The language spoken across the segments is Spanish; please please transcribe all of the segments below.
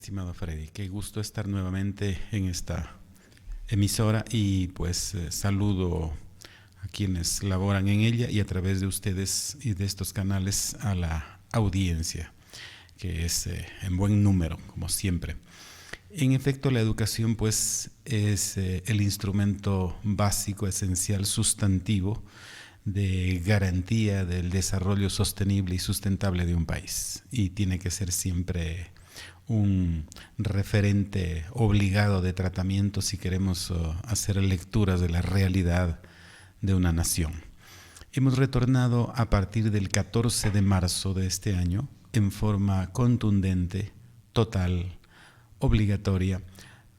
Estimado Freddy, qué gusto estar nuevamente en esta emisora y pues saludo a quienes laboran en ella y a través de ustedes y de estos canales a la audiencia, que es en buen número, como siempre. En efecto, la educación pues es el instrumento básico, esencial, sustantivo de garantía del desarrollo sostenible y sustentable de un país, y tiene que ser siempre un referente obligado de tratamiento si queremos hacer lecturas de la realidad de una nación. Hemos retornado a partir del 14 de marzo de este año en forma contundente, total, obligatoria,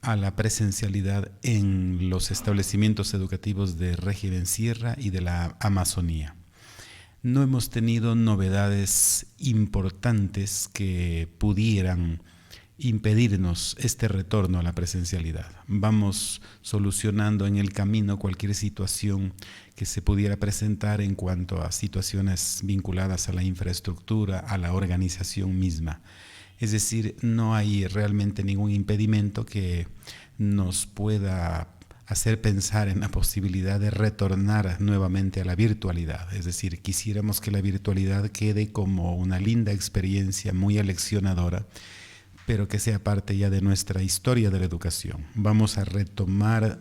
a la presencialidad en los establecimientos educativos de régimen Sierra y de la Amazonía. No hemos tenido novedades importantes que pudieran impedirnos este retorno a la presencialidad. Vamos solucionando en el camino cualquier situación que se pudiera presentar en cuanto a situaciones vinculadas a la infraestructura, a la organización misma. Es decir, no hay realmente ningún impedimento que nos pueda hacer pensar en la posibilidad de retornar nuevamente a la virtualidad. Es decir, quisiéramos que la virtualidad quede como una linda experiencia muy aleccionadora, pero que sea parte ya de nuestra historia de la educación. Vamos a retomar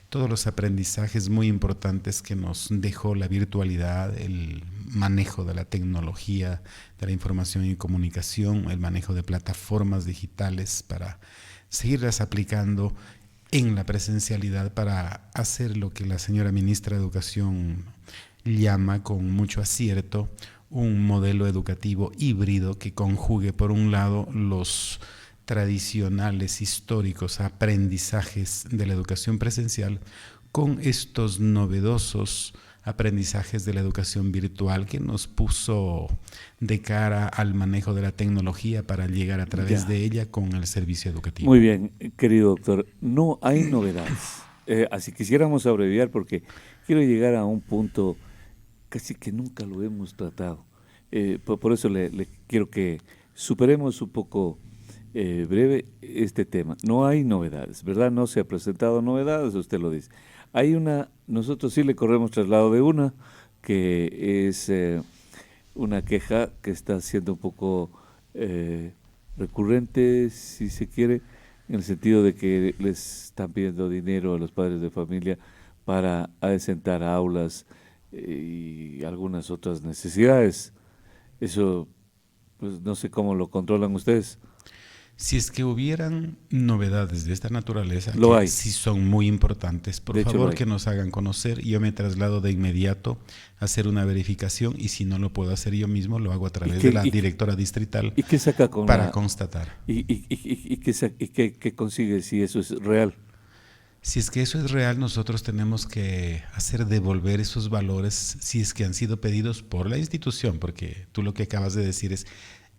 todos los aprendizajes muy importantes que nos dejó la virtualidad, el manejo de la tecnología, de la información y comunicación, el manejo de plataformas digitales para seguirlas aplicando en la presencialidad para hacer lo que la señora ministra de Educación llama con mucho acierto un modelo educativo híbrido que conjugue por un lado los tradicionales, históricos aprendizajes de la educación presencial con estos novedosos aprendizajes de la educación virtual que nos puso de cara al manejo de la tecnología para llegar a través de ella con el servicio educativo. Muy bien, querido doctor, no hay novedades. Así quisiéramos abreviar porque quiero llegar a un punto casi que nunca lo hemos tratado. Por eso le quiero que superemos un poco breve este tema. No hay novedades, ¿verdad? No se ha presentado novedades, usted lo dice. Nosotros sí le corremos traslado de una, que es una queja que está siendo un poco recurrente, si se quiere, en el sentido de que les están pidiendo dinero a los padres de familia para adecentar aulas y algunas otras necesidades. Eso, pues no sé cómo lo controlan ustedes. Si es que hubieran novedades de esta naturaleza, Lo que hay. sí son muy importantes, por De hecho, lo favor hay. que nos hagan conocer. Yo me traslado de inmediato a hacer una verificación y si no lo puedo hacer yo mismo, lo hago a través de la directora distrital ¿Y qué saca con para constatar. ¿Qué consigue si eso es real? Si es que eso es real, nosotros tenemos que hacer devolver esos valores si es que han sido pedidos por la institución, porque tú lo que acabas de decir es,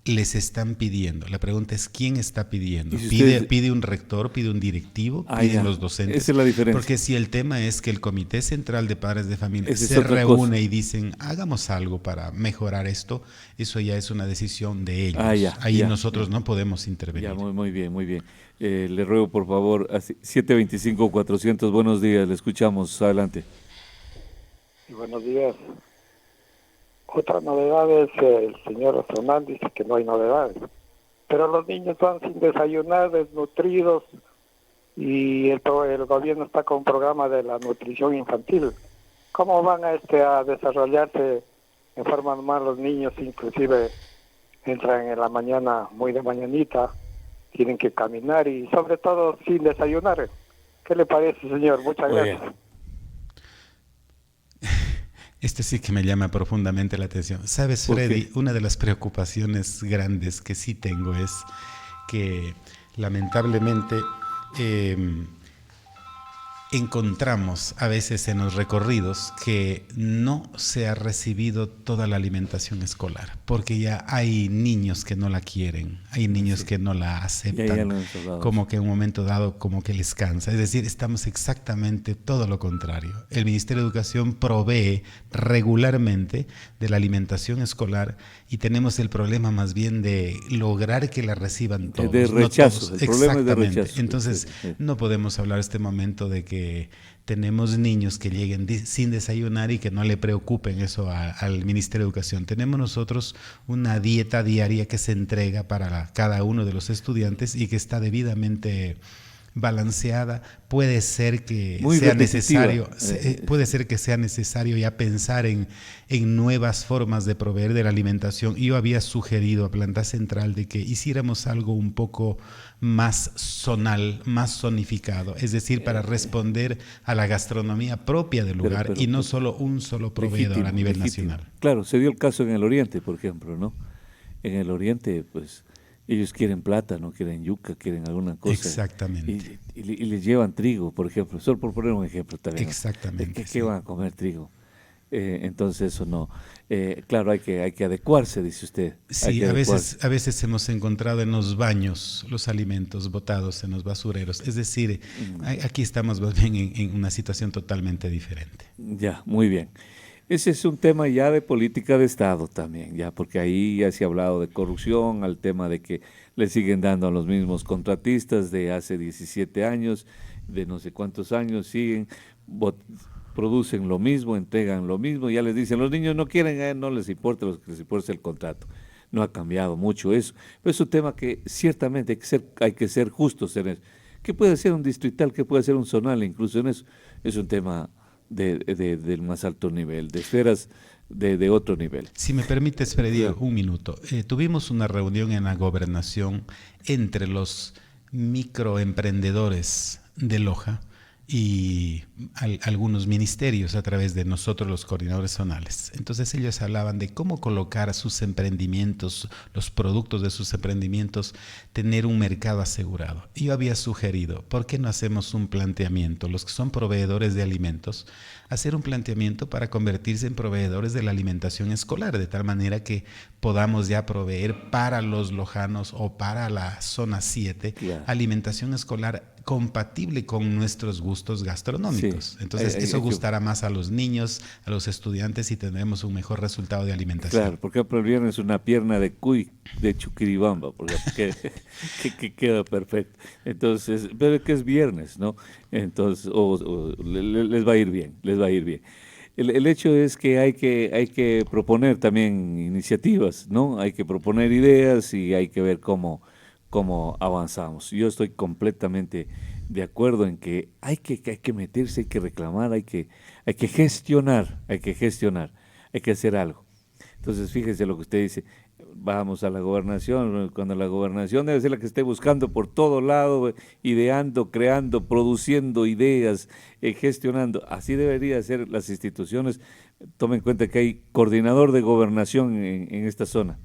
les están pidiendo. La pregunta es, ¿quién está pidiendo? Si ustedes... ¿Pide un rector, pide un directivo, piden los docentes? Esa es la diferencia. Porque si el tema es que el Comité Central de Padres de Familia se reúne y dicen, hagamos algo para mejorar esto, eso ya es una decisión de ellos. Ahí nosotros no podemos intervenir. Ya, muy bien, muy bien. Le ruego, por favor, 725-400, buenos días, le escuchamos, adelante. Y buenos días. Otra novedad es el señor Fernández dice que no hay novedades, pero los niños van sin desayunar, desnutridos, y el gobierno está con un programa de la nutrición infantil. ¿Cómo van a desarrollarse en forma normal los niños? Inclusive entran en la mañana muy de mañanita, tienen que caminar y sobre todo sin desayunar. ¿Qué le parece, señor? Muchas gracias. Este sí que me llama profundamente la atención. ¿Sabes, Freddy? Una de las preocupaciones grandes que sí tengo es que lamentablemente encontramos a veces en los recorridos que no se ha recibido toda la alimentación escolar, porque ya hay niños que no la quieren, hay niños que no la aceptan, como que en un momento dado como que les cansa. Es decir, estamos exactamente todo lo contrario. El Ministerio de Educación provee regularmente de la alimentación escolar y tenemos el problema más bien de lograr que la reciban todos. De rechazo, no todos. El problema es de rechazo. Entonces, no podemos hablar este momento de que tenemos niños que lleguen sin desayunar y que no le preocupen eso al Ministerio de Educación. Tenemos nosotros una dieta diaria que se entrega para cada uno de los estudiantes y que está debidamente balanceada. Puede ser que sea necesario, puede ser que sea necesario ya pensar en nuevas formas de proveer de la alimentación. Yo había sugerido a Planta Central de que hiciéramos algo un poco más zonal, más zonificado, es decir, para responder a la gastronomía propia del lugar y no solo un solo proveedor a nivel nacional. Claro, se dio el caso en el Oriente, por ejemplo, ¿no? En el Oriente, pues, ellos quieren plátano, quieren yuca, quieren alguna cosa. Exactamente. Y les llevan trigo, por ejemplo, solo por poner un ejemplo también. Exactamente. ¿Qué van a comer trigo? Entonces eso no. Claro, hay que adecuarse, dice usted. Sí, a veces hemos encontrado en los baños los alimentos botados en los basureros. Es decir, aquí estamos más bien en una situación totalmente diferente. Ya, muy bien. Ese es un tema ya de política de Estado también, ya, porque ahí ya se ha hablado de corrupción, al tema de que le siguen dando a los mismos contratistas de hace 17 años, de no sé cuántos años, siguen, producen lo mismo, entregan lo mismo, ya les dicen, los niños no quieren, no les importa, los que les importa el contrato. No ha cambiado mucho eso, pero es un tema que ciertamente hay que ser justos en eso. ¿Qué puede ser un distrital? ¿Qué puede ser un zonal? Incluso en eso es un tema del más alto nivel, de esferas de otro nivel. Si me permites, Freddy, un minuto. Tuvimos una reunión en la gobernación entre los microemprendedores de Loja y algunos ministerios a través de nosotros los coordinadores zonales. Entonces ellos hablaban de cómo colocar a sus emprendimientos, los productos de sus emprendimientos, tener un mercado asegurado. Yo había sugerido, ¿por qué no hacemos un planteamiento? Los que son proveedores de alimentos, hacer un planteamiento para convertirse en proveedores de la alimentación escolar, de tal manera que podamos ya proveer para los lojanos o para la zona 7 alimentación escolar compatible con nuestros gustos gastronómicos. Sí. Entonces eso gustará más a los niños, a los estudiantes y tendremos un mejor resultado de alimentación. Claro, porque el viernes una pierna de cuy de Chuquiribamba, porque que queda perfecto. Entonces, pero que es viernes, ¿no? Entonces, les va a ir bien, les va a ir bien. El hecho es que hay que proponer también iniciativas, ¿no? Hay que proponer ideas y hay que ver cómo avanzamos. Yo estoy completamente de acuerdo en que hay que meterse, hay que reclamar, hay que gestionar, hay que hacer algo. Entonces, fíjese lo que usted dice, vamos a la gobernación, cuando la gobernación debe ser la que esté buscando por todo lado, ideando, creando, produciendo ideas, gestionando. Así deberían ser las instituciones. Tomen en cuenta que hay coordinador de gobernación en esta zona.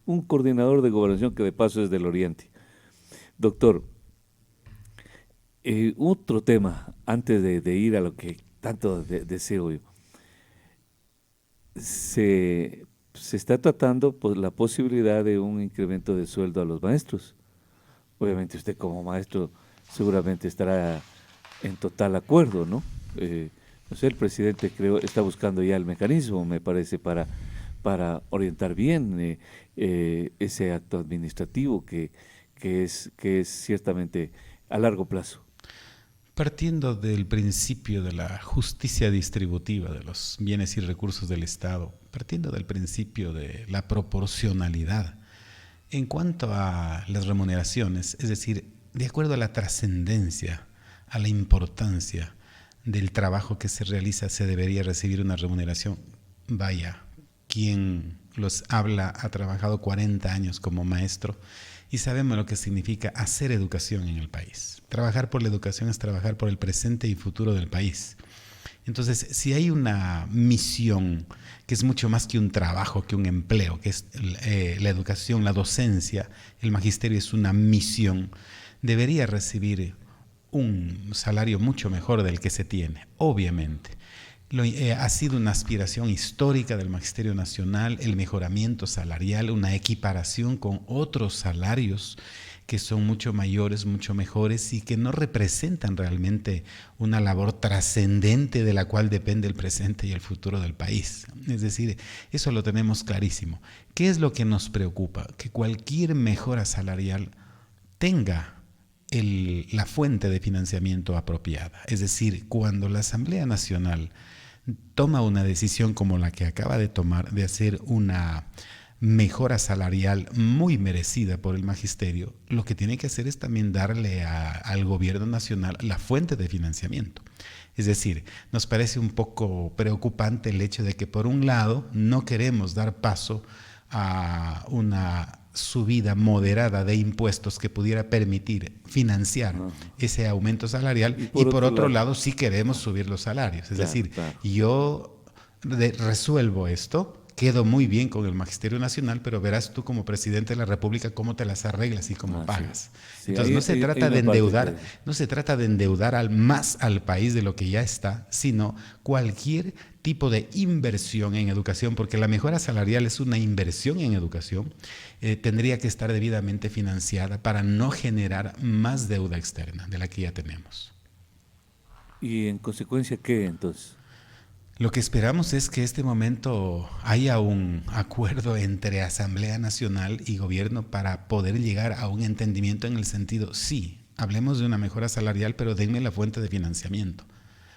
Un coordinador de gobernación que de paso es del Oriente. Doctor, otro tema, antes de ir a lo que tanto deseo yo, se está tratando pues, la posibilidad de un incremento de sueldo a los maestros. Obviamente usted como maestro seguramente estará en total acuerdo, ¿no? No sé, el presidente creo está buscando ya el mecanismo, me parece, para orientar bien ese acto administrativo que es ciertamente a largo plazo. Partiendo del principio de la justicia distributiva de los bienes y recursos del Estado, partiendo del principio de la proporcionalidad, en cuanto a las remuneraciones, es decir, de acuerdo a la trascendencia, a la importancia del trabajo que se realiza, se debería recibir una remuneración. Vaya, quien los habla ha trabajado 40 años como maestro y sabemos lo que significa hacer educación en el país. Trabajar por la educación es trabajar por el presente y futuro del país. Entonces, si hay una misión que es mucho más que un trabajo, que un empleo, que es la educación, la docencia, el magisterio es una misión, debería recibir un salario mucho mejor del que se tiene, obviamente. Ha sido una aspiración histórica del Magisterio Nacional el mejoramiento salarial, una equiparación con otros salarios que son mucho mayores, mucho mejores y que no representan realmente una labor trascendente de la cual depende el presente y el futuro del país. Es decir, eso lo tenemos clarísimo. ¿Qué es lo que nos preocupa? Que cualquier mejora salarial tenga la fuente de financiamiento apropiada. Es decir, cuando la Asamblea Nacional toma una decisión como la que acaba de tomar, de hacer una mejora salarial muy merecida por el magisterio, lo que tiene que hacer es también darle al gobierno nacional la fuente de financiamiento. Es decir, nos parece un poco preocupante el hecho de que por un lado no queremos dar paso a una subida moderada de impuestos que pudiera permitir financiar ese aumento salarial y por otro lado sí queremos subir los salarios. Es decir, yo resuelvo esto, quedo muy bien con el Magisterio Nacional, pero verás tú como presidente de la República cómo te las arreglas y cómo pagas. Sí. Entonces no se trata de endeudar, no se trata de endeudar más al país de lo que ya está, sino cualquier tipo de inversión en educación, porque la mejora salarial es una inversión en educación, tendría que estar debidamente financiada para no generar más deuda externa de la que ya tenemos. ¿Y en consecuencia qué entonces? Lo que esperamos es que este momento haya un acuerdo entre Asamblea Nacional y Gobierno para poder llegar a un entendimiento en el sentido, sí, hablemos de una mejora salarial, pero denme la fuente de financiamiento.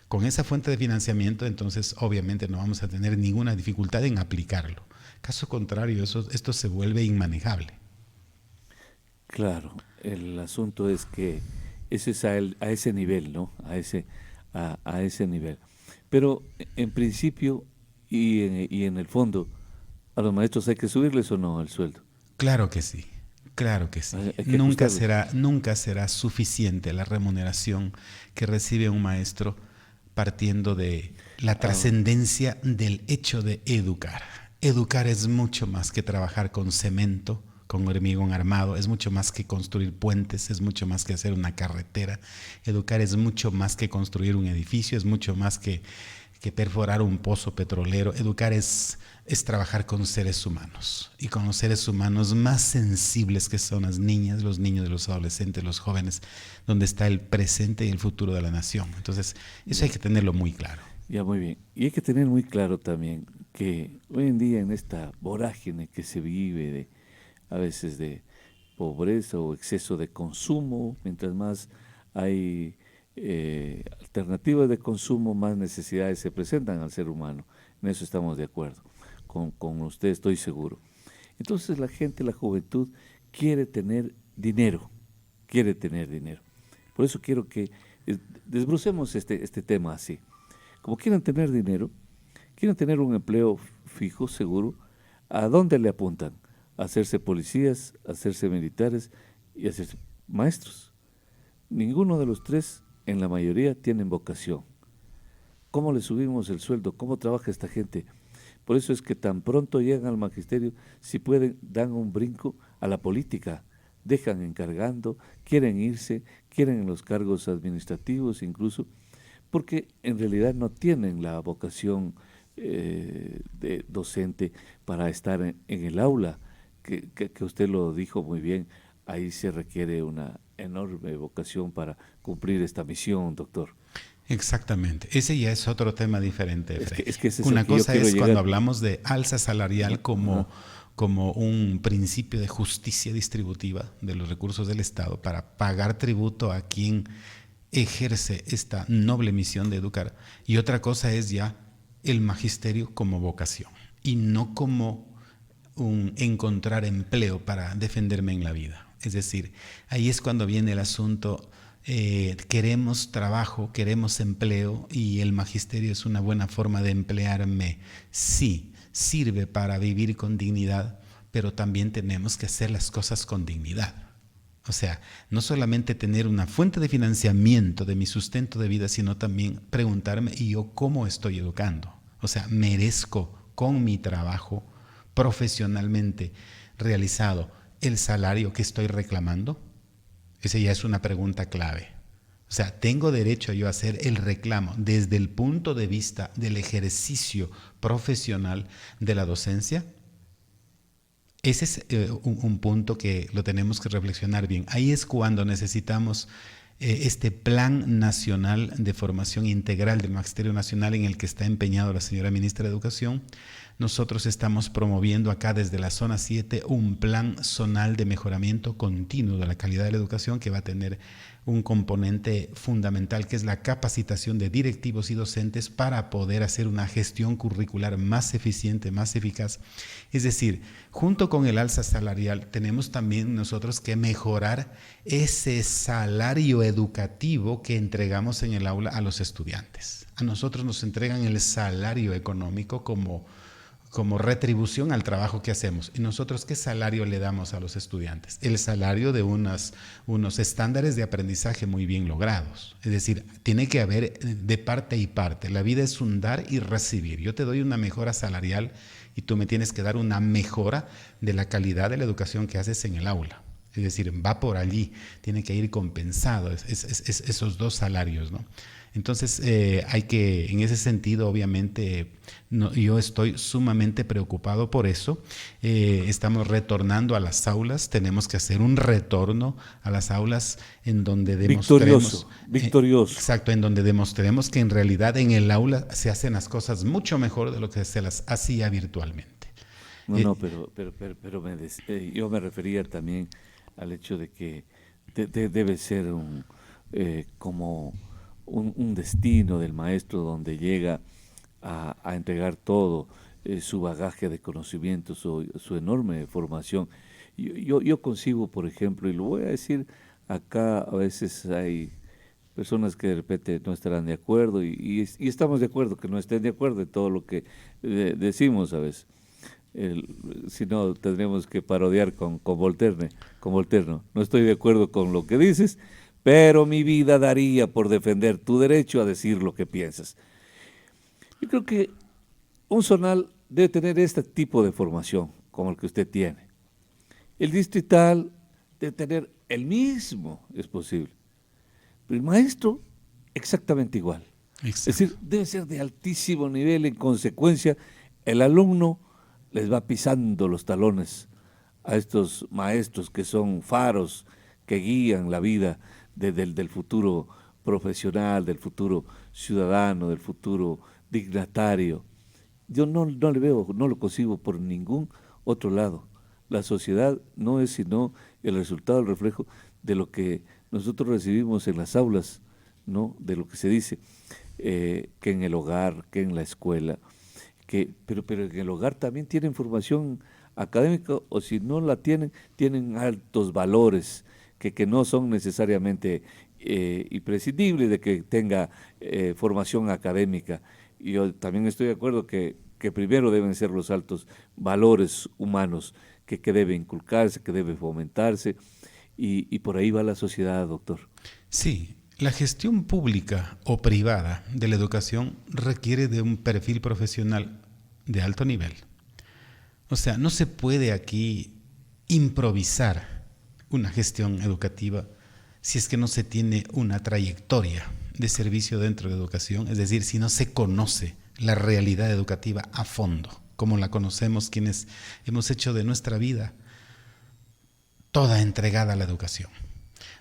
Con esa fuente de financiamiento, entonces, obviamente no vamos a tener ninguna dificultad en aplicarlo. Caso contrario, esto se vuelve inmanejable. Claro, el asunto es que ese es a ese nivel, ¿no? A ese nivel. Pero en principio y en el fondo, ¿a los maestros hay que subirles o no el sueldo? Claro que sí, claro que sí. Nunca será suficiente la remuneración que recibe un maestro partiendo de la trascendencia del hecho de educar. Educar es mucho más que trabajar con cemento, con hormigón armado, es mucho más que construir puentes, es mucho más que hacer una carretera. Educar es mucho más que construir un edificio, es mucho más que perforar un pozo petrolero. Educar es trabajar con seres humanos y con los seres humanos más sensibles que son las niñas, los niños, los adolescentes, los jóvenes, donde está el presente y el futuro de la nación. Entonces, eso hay que tenerlo muy claro. Ya, muy bien. Y hay que tener muy claro también que hoy en día en esta vorágine que se vive a veces de pobreza o exceso de consumo, mientras más hay alternativas de consumo, más necesidades se presentan al ser humano. En eso estamos de acuerdo. Con usted estoy seguro. Entonces la gente, la juventud, quiere tener dinero. Por eso quiero que desbrucemos este tema así. Como quieren tener dinero, quieren tener un empleo fijo, seguro, ¿a dónde le apuntan? A hacerse policías, a hacerse militares y a hacerse maestros. Ninguno de los tres, en la mayoría, tienen vocación. ¿Cómo le subimos el sueldo? ¿Cómo trabaja esta gente? Por eso es que tan pronto llegan al magisterio, si pueden, dan un brinco a la política, dejan encargando, quieren irse, quieren los cargos administrativos incluso, porque en realidad no tienen la vocación de docente para estar en el aula, que usted lo dijo muy bien, ahí se requiere una enorme vocación para cumplir esta misión, doctor. Exactamente. Ese ya es otro tema diferente. Es que una cosa es cuando hablamos de alza salarial como un principio de justicia distributiva de los recursos del Estado para pagar tributo a quien ejerce esta noble misión de educar. Y otra cosa es ya el magisterio como vocación y no como un encontrar empleo para defenderme en la vida. Es decir, ahí es cuando viene el asunto, queremos trabajo, queremos empleo y el magisterio es una buena forma de emplearme. Sí, sirve para vivir con dignidad, pero también tenemos que hacer las cosas con dignidad. O sea, no solamente tener una fuente de financiamiento de mi sustento de vida, sino también preguntarme, ¿y yo cómo estoy educando? O sea, ¿merezco con mi trabajo profesionalmente realizado el salario que estoy reclamando? Esa ya es una pregunta clave. O sea, tengo derecho yo a hacer el reclamo desde el punto de vista del ejercicio profesional de la docencia. Ese es un punto que lo tenemos que reflexionar bien. Ahí es cuando necesitamos este Plan Nacional de Formación Integral del Magisterio Nacional, en el que está empeñado la señora Ministra de Educación. Nosotros estamos promoviendo acá desde la zona 7 un plan zonal de mejoramiento continuo de la calidad de la educación, que va a tener un componente fundamental, que es la capacitación de directivos y docentes para poder hacer una gestión curricular más eficiente, más eficaz. Es decir, junto con el alza salarial, tenemos también nosotros que mejorar ese salario educativo que entregamos en el aula a los estudiantes. A nosotros nos entregan el salario económico como retribución al trabajo que hacemos. ¿Y nosotros qué salario le damos a los estudiantes? El salario de unos estándares de aprendizaje muy bien logrados. Es decir, tiene que haber de parte y parte. La vida es un dar y recibir. Yo te doy una mejora salarial y tú me tienes que dar una mejora de la calidad de la educación que haces en el aula. Es decir, va por allí, tiene que ir compensado esos dos salarios, ¿no? Entonces, hay que, en ese sentido, obviamente, yo estoy sumamente preocupado por eso. Estamos retornando a las aulas, tenemos que hacer un retorno a las aulas en donde demostremos… Victorioso. Exacto, en donde demostremos que en realidad en el aula se hacen las cosas mucho mejor de lo que se las hacía virtualmente. Pero yo me refería también al hecho de que debe ser como un destino del maestro donde llega a entregar todo su bagaje de conocimientos, su enorme formación. Yo concibo, por ejemplo, y lo voy a decir acá, a veces hay personas que de repente no estarán de acuerdo y estamos de acuerdo que no estén de acuerdo en todo lo que decimos a veces. Si no, tendremos que parodiar con Voltaire. No estoy de acuerdo con lo que dices, pero mi vida daría por defender tu derecho a decir lo que piensas. Yo creo que un zonal debe tener este tipo de formación, como el que usted tiene. El distrital debe tener el mismo, es posible. Pero el maestro, exactamente igual. Exacto. Es decir, debe ser de altísimo nivel. En consecuencia, el alumno les va pisando los talones a estos maestros que son faros que guían la vida del futuro profesional, del futuro ciudadano, del futuro dignatario. Yo no le veo, no lo concibo por ningún otro lado. La sociedad no es sino el resultado, el reflejo de lo que nosotros recibimos en las aulas, ¿no? De lo que se dice, que en el hogar, que en la escuela, pero en el hogar también tienen formación académica, o si no la tienen altos valores que no son necesariamente imprescindibles de que tenga formación académica. Y yo también estoy de acuerdo que primero deben ser los altos valores humanos que debe inculcarse, que debe fomentarse, y por ahí va la sociedad, doctor. Sí, la gestión pública o privada de la educación requiere de un perfil profesional de alto nivel. O sea, no se puede aquí improvisar una gestión educativa si es que no se tiene una trayectoria de servicio dentro de educación, es decir, si no se conoce la realidad educativa a fondo, como la conocemos quienes hemos hecho de nuestra vida toda entregada a la educación.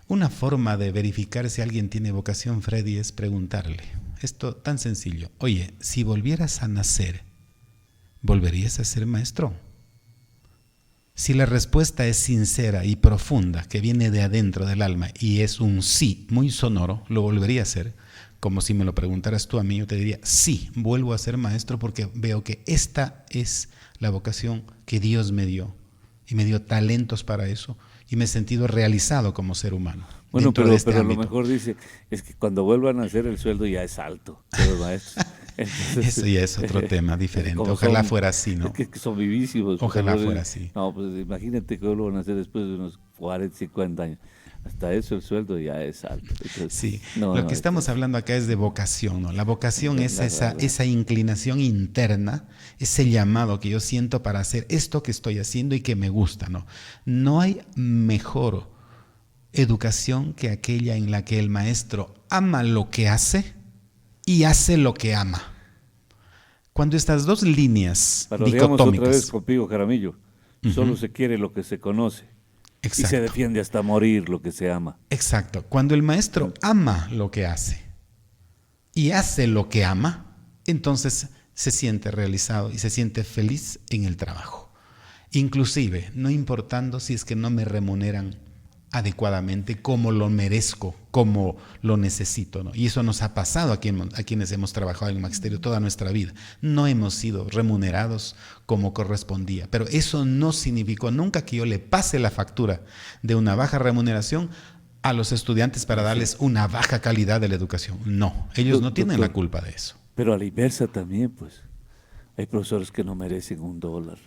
Una forma de verificar si alguien tiene vocación, Freddy, es preguntarle, esto tan sencillo, oye, si volvieras a nacer, ¿volverías a ser maestro? Si la respuesta es sincera y profunda, que viene de adentro del alma y es un sí muy sonoro, ¿lo volvería a hacer? Como si me lo preguntaras tú a mí, yo te diría, sí, vuelvo a ser maestro porque veo que esta es la vocación que Dios me dio y me dio talentos para eso y me he sentido realizado como ser humano. Bueno, pero a lo mejor dice, es que cuando vuelvan a hacer el sueldo ya es alto, los maestros. Entonces, eso ya es otro tema diferente. Ojalá fuera así, ¿no? Es que son vivísimos. Ojalá fuera así. No, pues imagínate que lo van a hacer después de unos 40, 50 años. Hasta eso el sueldo ya es alto. Entonces, sí, lo que estamos hablando acá es de vocación, ¿no? La vocación es esa inclinación interna, ese llamado que yo siento para hacer esto que estoy haciendo y que me gusta, ¿no? No hay mejor educación que aquella en la que el maestro ama lo que hace y hace lo que ama. Cuando estas dos líneas Pero digamos otra vez dicotómicas, contigo, Jaramillo, solo se quiere lo que se conoce y se exacto, defiende hasta morir lo que se ama. exacto, cuando el maestro ama lo que hace y hace lo que ama, entonces se siente realizado y se siente feliz en el trabajo. Inclusive, no importando si es que no me remuneran adecuadamente, como lo merezco, como lo necesito, ¿no? Y eso nos ha pasado a quienes hemos trabajado en el magisterio toda nuestra vida. No hemos sido remunerados como correspondía, pero eso no significó nunca que yo le pase la factura de una baja remuneración a los estudiantes para darles una baja calidad de la educación. No, ellos no tienen la culpa de eso. Pero a la inversa también, pues, hay profesores que no merecen $1.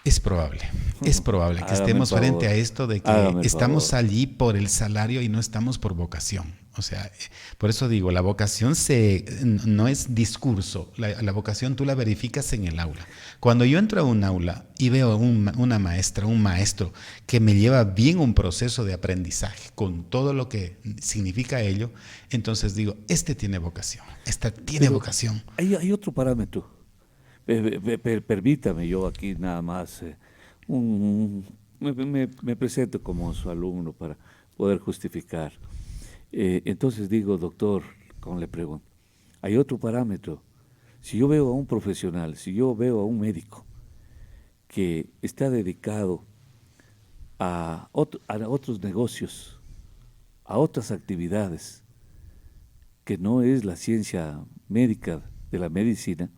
Es probable que Hágame estemos el favor. frente a esto de que Hágame el estamos favor. allí por el salario y no estamos por vocación. O sea, por eso digo, la vocación no es discurso, la vocación tú la verificas en el aula. Cuando yo entro a un aula y veo una maestra, un maestro que me lleva bien un proceso de aprendizaje con todo lo que significa ello, entonces digo, este tiene vocación, esta tiene Pero vocación. hay otro parámetro. Permítame, yo aquí nada más me presento como su alumno para poder justificar. Entonces digo, doctor, como le pregunto, hay otro parámetro. Si yo veo a un profesional, si yo veo a un médico que está dedicado a otros negocios, a otras actividades, que no es la ciencia médica de la medicina,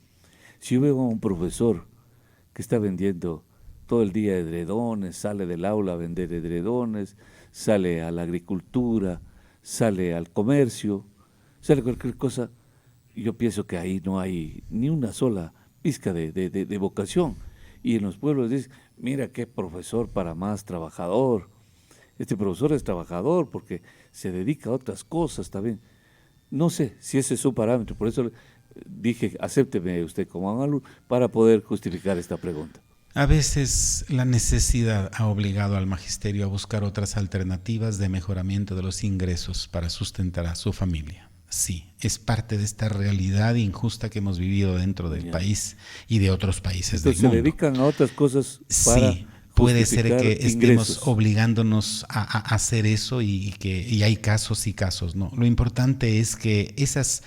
si yo veo a un profesor que está vendiendo todo el día edredones, sale del aula a vender edredones, sale a la agricultura, sale al comercio, sale cualquier cosa, yo pienso que ahí no hay ni una sola pizca de vocación. Y en los pueblos dicen, mira qué profesor para más trabajador. Este profesor es trabajador porque se dedica a otras cosas también. No sé si ese es su parámetro, por eso dije, acépteme usted como alumno para poder justificar esta pregunta. A veces la necesidad ha obligado al magisterio a buscar otras alternativas de mejoramiento de los ingresos para sustentar a su familia. Sí, es parte de esta realidad injusta que hemos vivido dentro del país y de otros países del Entonces mundo. se dedican a otras cosas para Sí, puede ser que justificar estemos ingresos. obligándonos a hacer eso y hay casos y casos, ¿no? Lo importante es que esas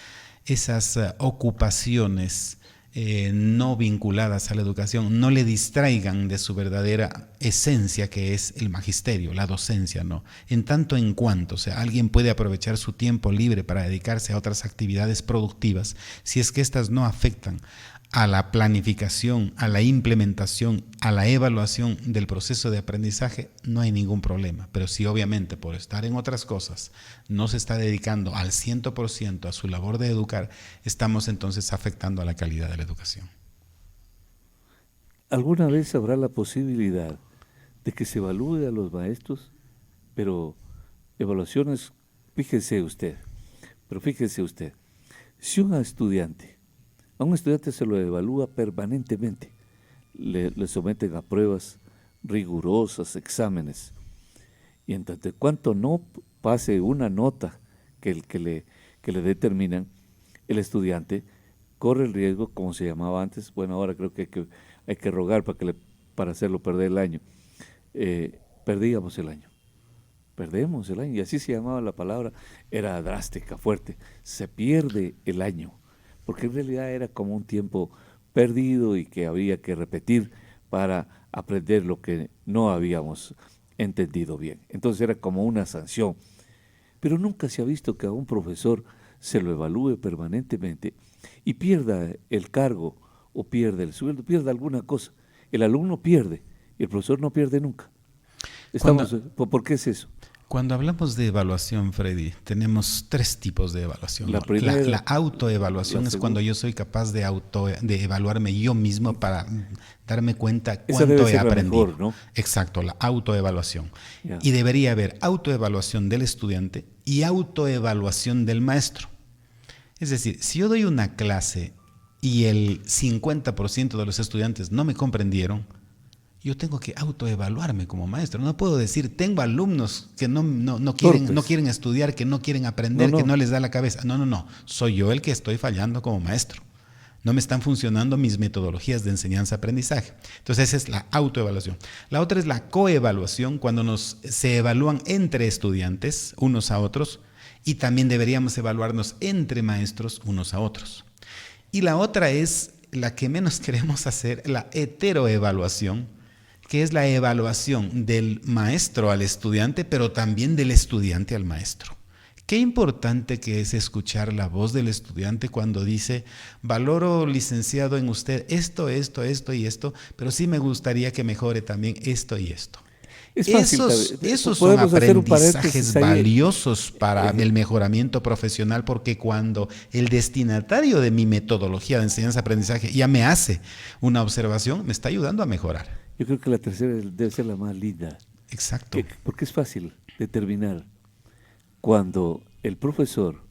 ocupaciones no vinculadas a la educación no le distraigan de su verdadera esencia, que es el magisterio, la docencia, ¿no? En tanto en cuanto, o sea, alguien puede aprovechar su tiempo libre para dedicarse a otras actividades productivas, si es que éstas no afectan a la planificación, a la implementación, a la evaluación del proceso de aprendizaje, no hay ningún problema. Pero si obviamente por estar en otras cosas no se está dedicando al 100% a su labor de educar, estamos entonces afectando a la calidad de la educación. ¿Alguna vez habrá la posibilidad de que se evalúe a los maestros? Pero evaluaciones, fíjese usted, si a un estudiante se lo evalúa permanentemente, le someten a pruebas rigurosas, exámenes, y en tanto cuanto no pase una nota que le determinan, el estudiante corre el riesgo, como se llamaba antes, bueno, ahora creo que hay que rogar para hacerlo perder el año. Perdemos el año, y así se llamaba la palabra, era drástica, fuerte, se pierde el año, porque en realidad era como un tiempo perdido y que había que repetir para aprender lo que no habíamos entendido bien. Entonces era como una sanción. Pero nunca se ha visto que a un profesor se lo evalúe permanentemente y pierda el cargo o pierda el sueldo, pierda alguna cosa. El alumno pierde y el profesor no pierde nunca. ¿Por qué es eso? Cuando hablamos de evaluación, Freddy, tenemos 3 tipos de evaluación. La primera, la autoevaluación es cuando yo soy capaz de evaluarme yo mismo para darme cuenta cuánto he aprendido. Mejor, ¿no? Exacto, la autoevaluación. Ya. Y debería haber autoevaluación del estudiante y autoevaluación del maestro. Es decir, si yo doy una clase y el 50% de los estudiantes no me comprendieron, yo tengo que autoevaluarme como maestro. No puedo decir, tengo alumnos que no quieren estudiar, que no quieren aprender, que no les da la cabeza. No. Soy yo el que estoy fallando como maestro. No me están funcionando mis metodologías de enseñanza-aprendizaje. Entonces, esa es la autoevaluación. La otra es la coevaluación, cuando se evalúan entre estudiantes, unos a otros, y también deberíamos evaluarnos entre maestros, unos a otros. Y la otra es la que menos queremos hacer, la heteroevaluación, que es la evaluación del maestro al estudiante, pero también del estudiante al maestro. Qué importante que es escuchar la voz del estudiante cuando dice, valoro, licenciado, en usted esto y esto, pero sí me gustaría que mejore también esto y esto. Esos son aprendizajes valiosos para el mejoramiento profesional, porque cuando el destinatario de mi metodología de enseñanza-aprendizaje ya me hace una observación, me está ayudando a mejorar. Yo creo que la tercera debe ser la más linda. Exacto. Porque es fácil determinar cuando el profesor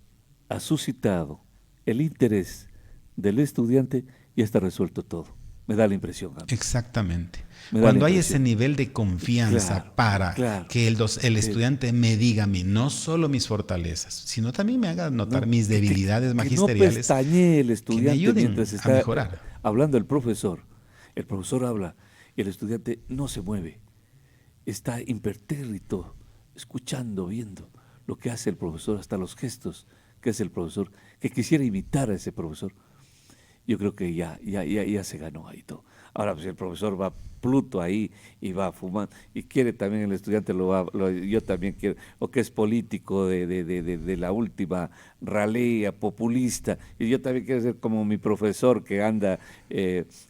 ha suscitado el interés del estudiante y está resuelto todo. Me da la impresión. Exactamente. Cuando hay ese nivel de confianza para que el estudiante me diga a mí no solo mis fortalezas, sino también me haga notar mis debilidades magisteriales. Que no pestañee el estudiante, que me ayuden mientras está a mejorar. Hablando el profesor habla y el estudiante no se mueve. Está impertérrito, escuchando, viendo lo que hace el profesor, hasta los gestos que hace el profesor, que quisiera imitar a ese profesor. Yo creo que ya se ganó ahí todo. Ahora, pues el profesor va Pluto ahí y va fumando, y quiere también el estudiante, yo también quiero, o que es político de la última ralea populista, y yo también quiero ser como mi profesor que anda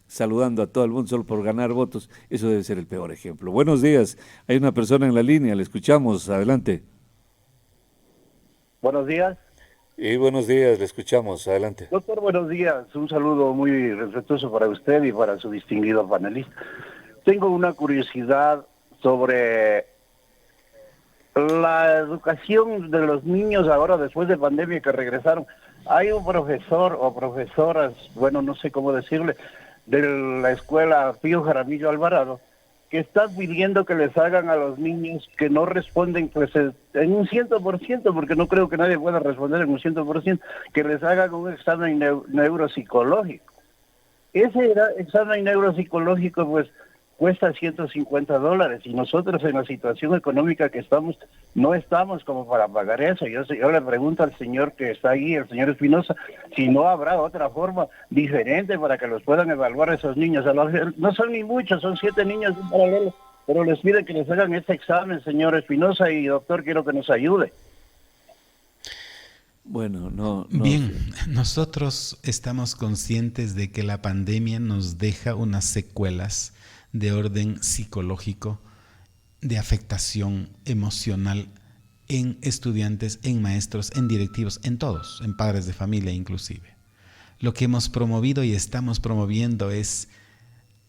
saludando a todo el mundo solo por ganar votos. Eso debe ser el peor ejemplo. Buenos días, hay una persona en la línea, le escuchamos, adelante. Buenos días. Y buenos días, le escuchamos, adelante. Doctor, buenos días. Un saludo muy respetuoso para usted y para su distinguido panelista. Tengo una curiosidad sobre la educación de los niños ahora después de pandemia que regresaron. Hay un profesor o profesoras, bueno, no sé cómo decirle, de la escuela Pío Jaramillo Alvarado, que están pidiendo que les hagan a los niños que no responden pues, en un 100%, porque no creo que nadie pueda responder en un 100%, que les hagan un examen neuropsicológico. Ese examen neuropsicológico pues cuesta $150 y nosotros en la situación económica que estamos, no estamos como para pagar eso. Yo le pregunto al señor que está ahí, el señor Espinosa, si no habrá otra forma diferente para que los puedan evaluar esos niños. No son ni muchos, son 7 niños en paralelo, pero les pide que les hagan este examen, señor Espinosa, y doctor, quiero que nos ayude. Bueno, no. Bien, nosotros estamos conscientes de que la pandemia nos deja unas secuelas de orden psicológico, de afectación emocional en estudiantes, en maestros, en directivos, en todos, en padres de familia inclusive. Lo que hemos promovido y estamos promoviendo es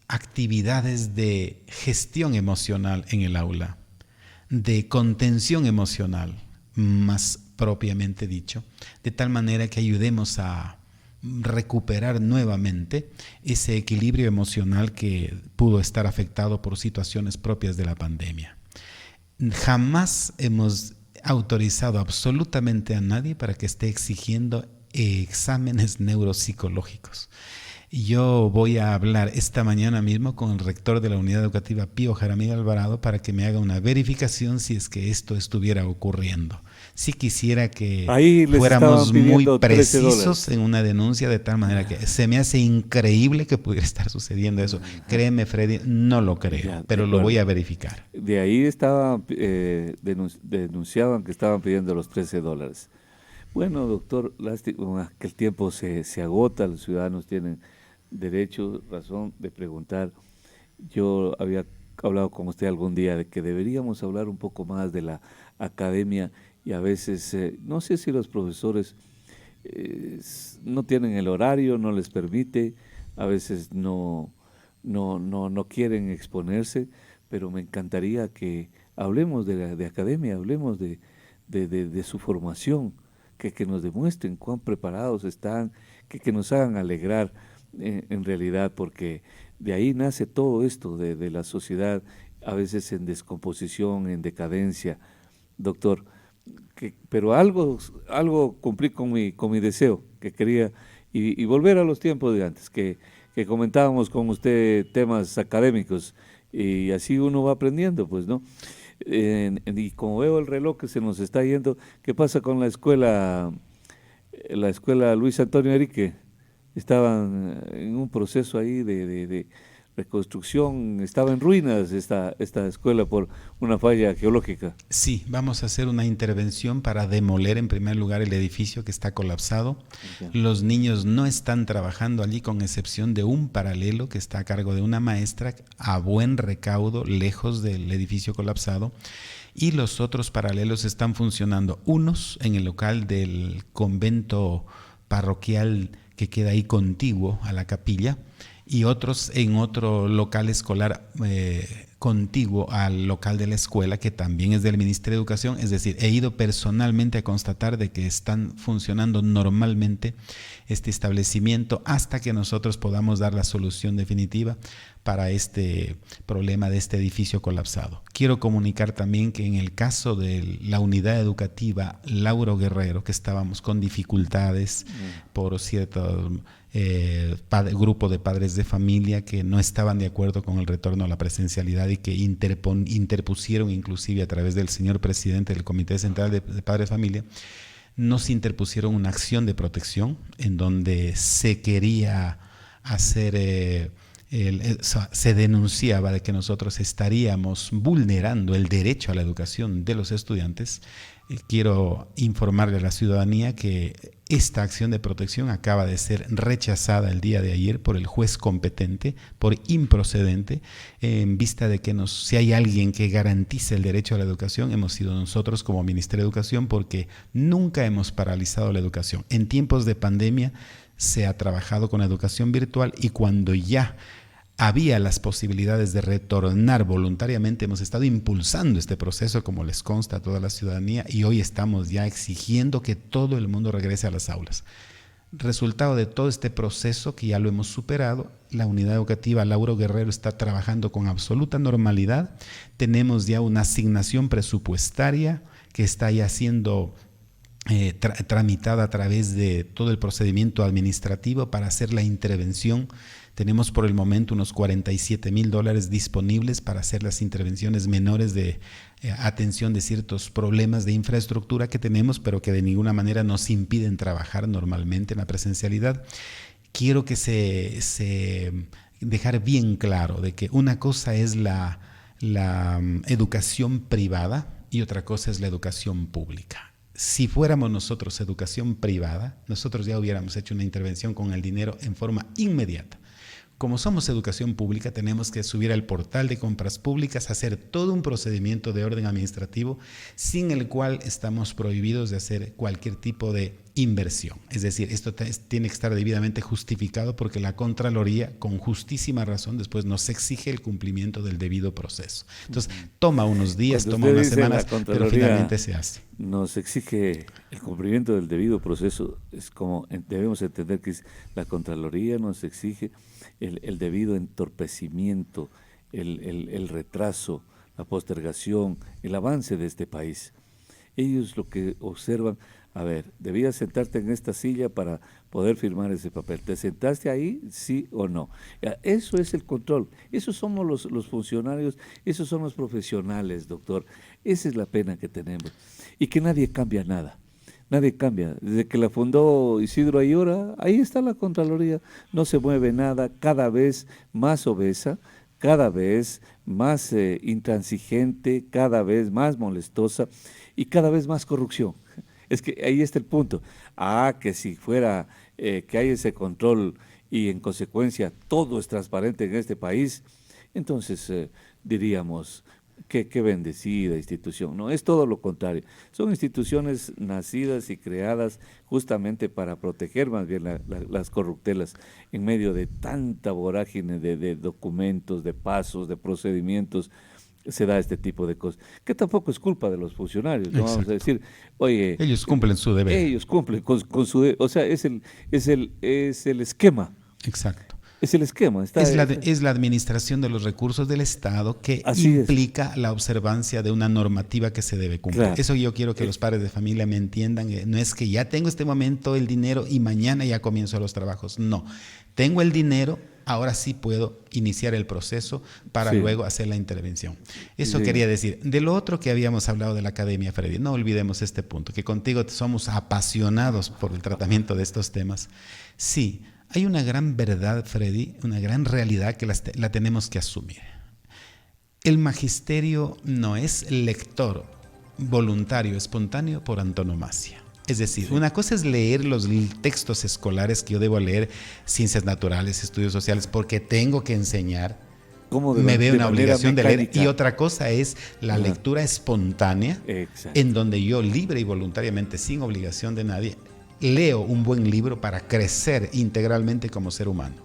actividades de gestión emocional en el aula, de contención emocional, más propiamente dicho, de tal manera que ayudemos a recuperar nuevamente ese equilibrio emocional que pudo estar afectado por situaciones propias de la pandemia. Jamás hemos autorizado absolutamente a nadie para que esté exigiendo exámenes neuropsicológicos. Yo voy a hablar esta mañana mismo con el rector de la Unidad Educativa Pío Jaramillo Alvarado para que me haga una verificación si es que esto estuviera ocurriendo. Sí quisiera que fuéramos muy precisos en una denuncia, de tal manera que se me hace increíble que pudiera estar sucediendo eso. Créeme, Freddy, no lo creo, pero lo voy a verificar. De ahí estaban denunciaban que estaban pidiendo los $13. Bueno, doctor, lástima que el tiempo se agota, los ciudadanos tienen derecho, razón de preguntar. Yo había hablado con usted algún día de que deberíamos hablar un poco más de la academia, y a veces, no sé si los profesores no tienen el horario, no les permite, a veces no quieren exponerse, pero me encantaría que hablemos de academia, hablemos de su formación, que nos demuestren cuán preparados están, que nos hagan alegrar en realidad, porque de ahí nace todo esto de la sociedad, a veces en descomposición, en decadencia, doctor. Pero algo cumplí con mi deseo que quería y volver a los tiempos de antes, que comentábamos con usted temas académicos y así uno va aprendiendo, pues, ¿no? Y como veo el reloj que se nos está yendo, ¿qué pasa con la escuela Luis Antonio Erique? Estaban en un proceso ahí de reconstrucción, estaba en ruinas esta escuela por una falla geológica. Sí, vamos a hacer una intervención para demoler en primer lugar el edificio que está colapsado. Okay. Los niños no están trabajando allí con excepción de un paralelo que está a cargo de una maestra a buen recaudo, lejos del edificio colapsado. Y los otros paralelos están funcionando, unos en el local del convento parroquial que queda ahí contiguo a la capilla, y otros en otro local escolar contiguo al local de la escuela, que también es del Ministerio de Educación. Es decir, he ido personalmente a constatar de que están funcionando normalmente este establecimiento hasta que nosotros podamos dar la solución definitiva para este problema de este edificio colapsado. Quiero comunicar también que en el caso de la unidad educativa Lauro Guerrero, que estábamos con dificultades por cierto grupo de padres de familia que no estaban de acuerdo con el retorno a la presencialidad y que interpusieron inclusive a través del señor presidente del Comité Central de Padres de Familia, nos interpusieron una acción de protección en donde se quería hacer... se denunciaba de que nosotros estaríamos vulnerando el derecho a la educación de los estudiantes. Quiero informarle a la ciudadanía que esta acción de protección acaba de ser rechazada el día de ayer por el juez competente, por improcedente, en vista de que si hay alguien que garantice el derecho a la educación, hemos sido nosotros como Ministerio de Educación, porque nunca hemos paralizado la educación. En tiempos de pandemia se ha trabajado con educación virtual y cuando ya había las posibilidades de retornar voluntariamente, hemos estado impulsando este proceso, como les consta a toda la ciudadanía, y hoy estamos ya exigiendo que todo el mundo regrese a las aulas. Resultado de todo este proceso, que ya lo hemos superado, la unidad educativa Lauro Guerrero está trabajando con absoluta normalidad. Tenemos ya una asignación presupuestaria que está ya siendo tramitada a través de todo el procedimiento administrativo para hacer la intervención. Tenemos por el momento unos $47,000 disponibles para hacer las intervenciones menores de atención de ciertos problemas de infraestructura que tenemos, pero que de ninguna manera nos impiden trabajar normalmente en la presencialidad. Quiero que dejar bien claro de que una cosa es la educación privada y otra cosa es la educación pública. Si fuéramos nosotros educación privada, nosotros ya hubiéramos hecho una intervención con el dinero en forma inmediata. Como somos educación pública, tenemos que subir al portal de compras públicas, hacer todo un procedimiento de orden administrativo sin el cual estamos prohibidos de hacer cualquier tipo de inversión. Es decir, esto tiene que estar debidamente justificado porque la Contraloría, con justísima razón, después nos exige el cumplimiento del debido proceso. Entonces, toma unos días, toma unas semanas, pero finalmente se hace. Nos exige el cumplimiento del debido proceso. Es como debemos entender que la Contraloría nos exige el debido entorpecimiento, el retraso, la postergación, el avance de este país. Ellos lo que observan, a ver, debías sentarte en esta silla para poder firmar ese papel. ¿Te sentaste ahí, sí o no? Eso es el control. Esos somos los funcionarios, esos son los profesionales, doctor. Esa es la pena que tenemos. Y que nadie cambia nada. Nadie cambia. Desde que la fundó Isidro Ayora, ahí está la Contraloría. No se mueve nada, cada vez más obesa, cada vez más intransigente, cada vez más molestosa y cada vez más corrupción. Es que ahí está el punto. Que si fuera que hay ese control y en consecuencia todo es transparente en este país, entonces diríamos qué bendecida institución. No, es todo lo contrario. Son instituciones nacidas y creadas justamente para proteger más bien las corruptelas en medio de tanta vorágine de documentos, de pasos, de procedimientos. Se da este tipo de cosas, que tampoco es culpa de los funcionarios, ¿no? Vamos a decir, oye, ellos cumplen su deber. Ellos cumplen con su deber, o sea, es el esquema. Exacto. Es el esquema. Es la administración de los recursos del Estado que implica la observancia de una normativa que se debe cumplir. Claro. Eso yo quiero que los padres de familia me entiendan. No es que ya tengo este momento el dinero y mañana ya comienzo los trabajos. No, tengo el dinero, ahora sí puedo iniciar el proceso para luego hacer la intervención. Eso quería decir. De lo otro que habíamos hablado de la academia, Freddy, no olvidemos este punto, que contigo somos apasionados por el tratamiento de estos temas. Sí, hay una gran verdad, Freddy, una gran realidad que la tenemos que asumir. El magisterio no es lector voluntario, espontáneo por antonomasia. Es decir, una cosa es leer los textos escolares que yo debo leer, ciencias naturales, estudios sociales, porque tengo que enseñar, me veo una obligación de leer. Y otra cosa es la lectura espontánea, en donde yo libre y voluntariamente, sin obligación de nadie, leo un buen libro para crecer integralmente como ser humano.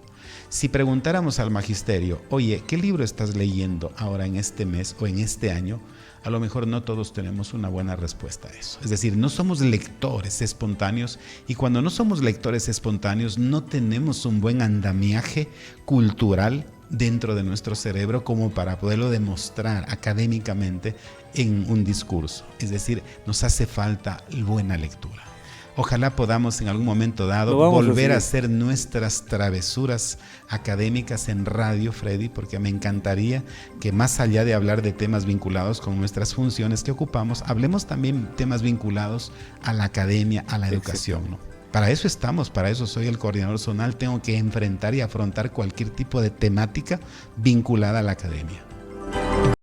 Si preguntáramos al magisterio, oye, ¿qué libro estás leyendo ahora en este mes o en este año? A lo mejor no todos tenemos una buena respuesta a eso. Es decir, no somos lectores espontáneos, y cuando no somos lectores espontáneos no tenemos un buen andamiaje cultural dentro de nuestro cerebro como para poderlo demostrar académicamente en un discurso. Es decir, nos hace falta buena lectura. Ojalá podamos en algún momento dado volver a hacer nuestras travesuras académicas en radio, Freddy, porque me encantaría que más allá de hablar de temas vinculados con nuestras funciones que ocupamos, hablemos también temas vinculados a la academia, a la educación, ¿no? Para eso estamos, para eso soy el coordinador zonal, tengo que enfrentar y afrontar cualquier tipo de temática vinculada a la academia.